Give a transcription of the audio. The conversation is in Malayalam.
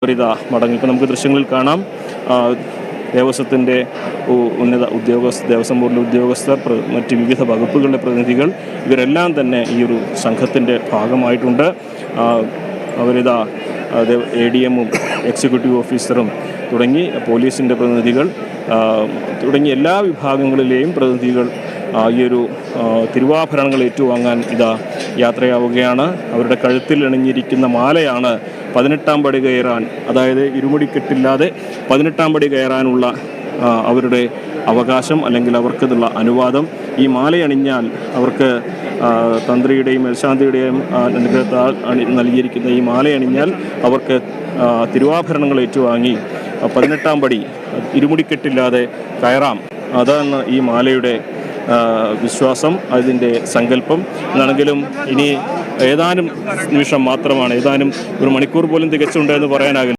ഇതാ മടങ്ങി. ഇപ്പോൾ നമുക്ക് ദൃശ്യങ്ങളിൽ കാണാം ദേവസ്വത്തിൻ്റെ ദേവസ്വം ബോർഡിലെ ഉദ്യോഗസ്ഥർ, മറ്റ് വിവിധ വകുപ്പുകളുടെ പ്രതിനിധികൾ, ഇവരെല്ലാം തന്നെ ഈ ഒരു സംഘത്തിൻ്റെ ഭാഗമായിട്ടുണ്ട്. അവരിതാ ADM-ഉം എക്സിക്യൂട്ടീവ് ഓഫീസറും തുടങ്ങി പോലീസിൻ്റെ പ്രതിനിധികൾ തുടങ്ങി എല്ലാ വിഭാഗങ്ങളിലെയും പ്രതിനിധികൾ ഈ ഒരു തിരുവാഭരണങ്ങൾ ഏറ്റുവാങ്ങാൻ ഇതാ യാത്രയാവുകയാണ്. അവരുടെ കഴുത്തിൽ അണിഞ്ഞിരിക്കുന്ന മാലയാണ് 18-ാം പടി കയറാൻ, അതായത് ഇരുമുടിക്കെട്ടില്ലാതെ 18-ാം പടി കയറാനുള്ള അവരുടെ അവകാശം, അല്ലെങ്കിൽ അവർക്കിതുള്ള അനുവാദം. ഈ മാലയണിഞ്ഞാൽ അവർക്ക് തന്ത്രിയുടെയും മേൽശാന്തിയുടെയും അനുഗ്രഹത്താൽ നൽകിയിരിക്കുന്ന ഈ മാലയണിഞ്ഞാൽ അവർക്ക് തിരുവാഭരണങ്ങൾ ഏറ്റുവാങ്ങി 18-ാം പടി ഇരുമുടിക്കെട്ടില്ലാതെ കയറാം. അതാണ് ഈ മാലയുടെ വിശ്വാസം, അതിൻ്റെ സങ്കല്പം. എന്നാണെങ്കിലും ഇനി ഏതാനും നിമിഷം മാത്രമാണ്, ഏതാനും ഒരു മണിക്കൂർ പോലും തികച്ചുണ്ടെന്ന് പറയാനാകില്ല.